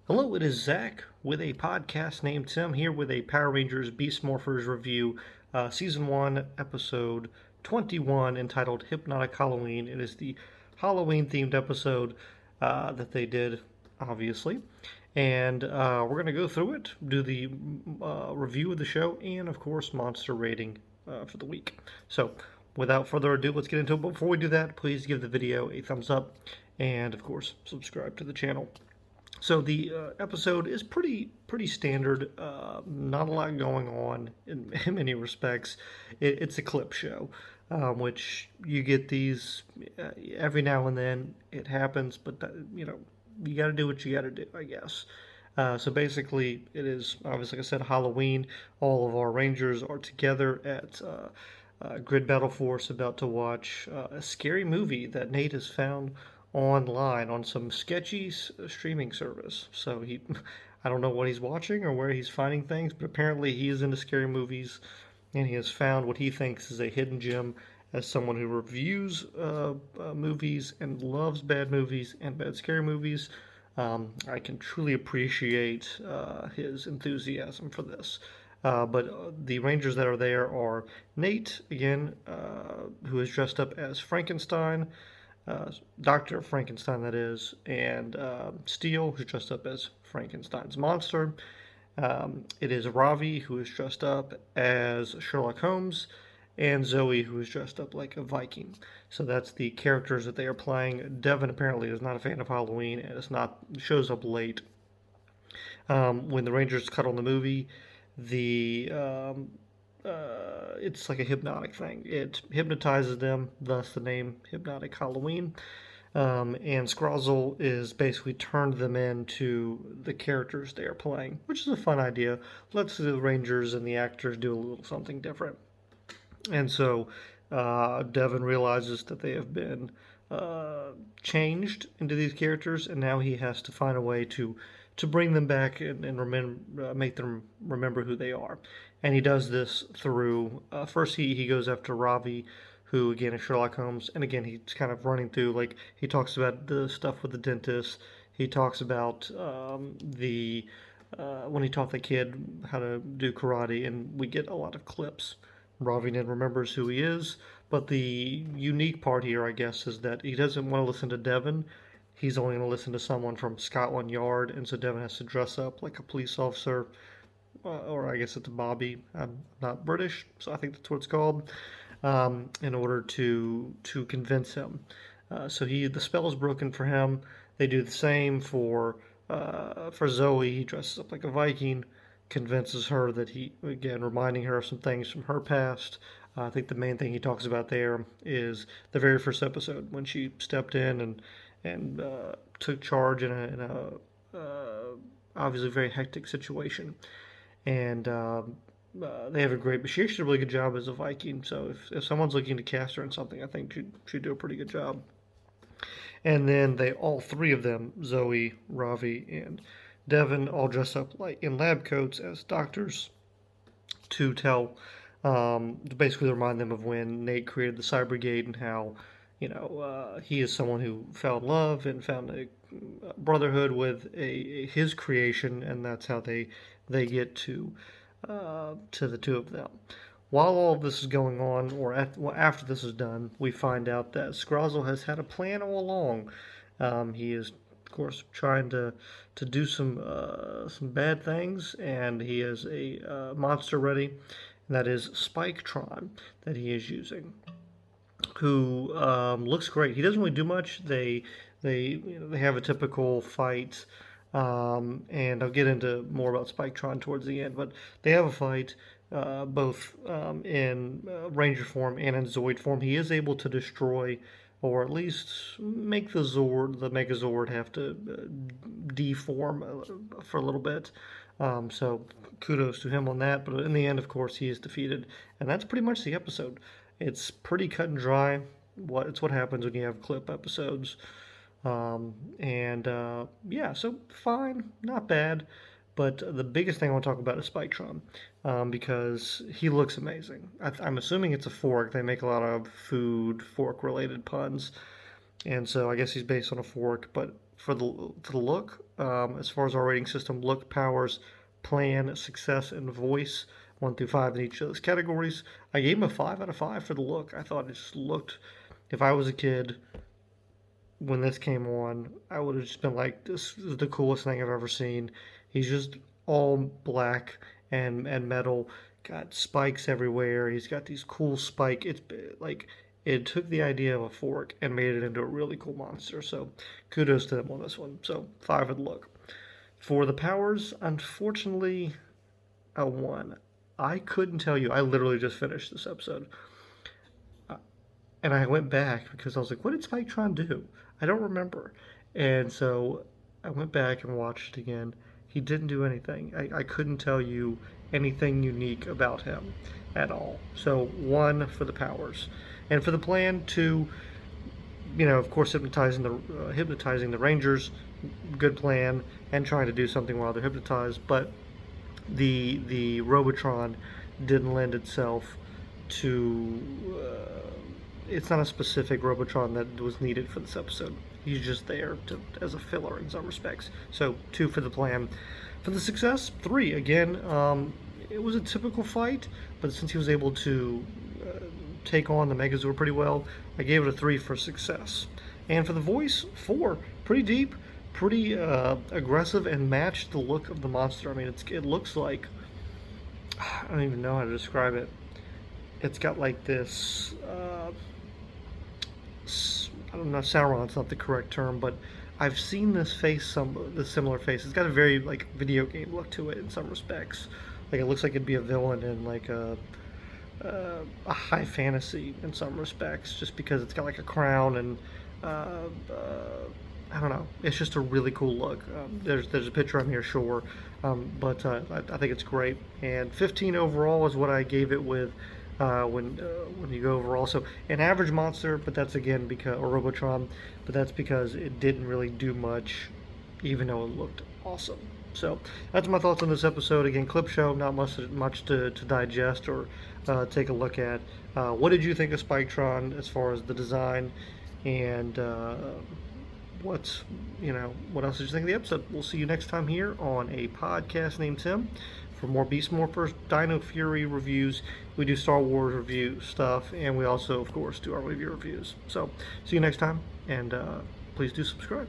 Hello, it is Zach with a podcast named Tim here with a Power Rangers Beast Morphers review, Season 1, Episode 21, entitled Hypnotic Halloween. It is the Halloween themed episode that they did, obviously. And we're going to go through it, do the review of the show, and of course, monster rating for the week. So, without further ado, let's get into it. But before we do that, please give the video a thumbs up and, of course, subscribe to the channel. So the episode is pretty standard. Not a lot going on in many respects. It's a clip show, which you get these every now and then. It happens, but you got to do what you got to do, I guess. So basically, it is obviously, like I said, Halloween. All of our Rangers are together at Grid Battle Force, about to watch a scary movie that Nate has found online on some sketchy streaming service. So I don't know what he's watching or where he's finding things, but apparently he is into scary movies, and he has found what he thinks is a hidden gem. As someone who reviews movies and loves bad movies and bad scary movies, I can truly appreciate his enthusiasm for this. But the Rangers that are there are Nate, again, who is dressed up as Frankenstein, Dr. Frankenstein, that is, and Steele, who's dressed up as Frankenstein's monster. It is Ravi, who is dressed up as Sherlock Holmes, and Zoe, who is dressed up like a Viking. So that's the characters that they are playing. Devin apparently is not a fan of Halloween and shows up late. When the Rangers cut on the movie, the it's like a hypnotic thing. It hypnotizes them, thus the name Hypnotic Halloween. And Scrozzle is basically turned them into the characters they are playing, which is a fun idea. Lets the Rangers and the actors do a little something different. And so Devin realizes that they have been changed into these characters, and now he has to find a way to bring them back and make them remember who they are. And he does this through first he goes after Ravi, who again is Sherlock Holmes, and again he's kind of running through, like, he talks about the stuff with the dentist. He talks about the when he taught the kid how to do karate, and we get a lot of clips. Ravi then remembers who he is, but the unique part here, I guess, is that he doesn't want to listen to Devin. He's only going to listen to someone from Scotland Yard, and so Devin has to dress up like a police officer, or I guess it's a Bobby. I'm not British, so I think that's what it's called, in order to convince him. So the spell is broken for him. They do the same for Zoe. He dresses up like a Viking, convinces her that again, reminding her of some things from her past. I think the main thing he talks about there is the very first episode when she stepped in and took charge in a obviously very hectic situation. And they have a great, but she actually did a really good job as a Viking. So if someone's looking to cast her in something, I think she'd do a pretty good job. And then all three of them, Zoe, Ravi, and Devin, all dress up like in lab coats as doctors to tell, to basically remind them of when Nate created the Cyber Brigade and how, he is someone who fell in love and found a brotherhood with his creation, and that's how they get to the two of them. While all of this is going on, or after this is done, we find out that Scrozzle has had a plan all along. He is, of course, trying to do some bad things, and he has a monster ready, and that is Spiketron that he is using, who looks great. He doesn't really do much. They have a typical fight, and I'll get into more about Spiketron towards the end. But they have a fight, both in Ranger form and in Zoid form. He is able to destroy, or at least make the Megazord have to deform for a little bit. So kudos to him on that. But in the end, of course, he is defeated, and that's pretty much the episode. It's pretty cut and dry. It's what happens when you have clip episodes. Yeah, so fine, not bad. But the biggest thing I want to talk about is Spiketron, because he looks amazing. I'm assuming it's a fork. They make a lot of food, fork-related puns. And so I guess he's based on a fork. But for the look. As far as our rating system, look, powers, plan, success, and voice, 1 through 5 in each of those categories. I gave him a 5 out of 5 for the look. I thought it just looked. If I was a kid when this came on, I would have just been like, "This is the coolest thing I've ever seen." He's just all black and metal, got spikes everywhere. He's got these cool spike. It's like it took the idea of a fork and made it into a really cool monster. So kudos to them on this one. So 5 at look. For the powers, unfortunately, a 1. I couldn't tell you. I literally just finished this episode. And I went back because I was like, what did Spiketron do? I don't remember. And so I went back and watched it again. He didn't do anything. I couldn't tell you anything unique about him at all. So 1 for the powers. And for the plan, 2, of course, hypnotizing the Rangers, good plan, and trying to do something while they're hypnotized. But the Robotron didn't lend itself to. It's not a specific Robotron that was needed for this episode. He's just there as a filler in some respects. So 2 for the plan. For the success, 3 again. It was a typical fight, but since he was able to take on the Megazord pretty well, I gave it a 3 for success. And for the voice, 4. Pretty deep, pretty aggressive, and matched the look of the monster. I mean, it looks like, I don't even know how to describe it. It's got like this, I don't know, Sauron's not the correct term, but I've seen this similar face. It's got a very like video game look to it in some respects. Like it looks like it'd be a villain in like a high fantasy in some respects, just because it's got like a crown and I don't know. It's just a really cool look. There's a picture on here, sure, but I think it's great. And 15 overall is what I gave it with when you go overall. So an average monster, but that's again because or Robotron, but that's because it didn't really do much, even though it looked awesome. So that's my thoughts on this episode. Again, clip show, not much to digest or take a look at. What did you think of Spiketron as far as the design, and what else did you think of the episode? We'll see you next time here on a podcast named Tim. For more Beast Morphers, Dino Fury reviews, we do Star Wars review stuff, and we also, of course, do our review reviews. So, see you next time, and please do subscribe.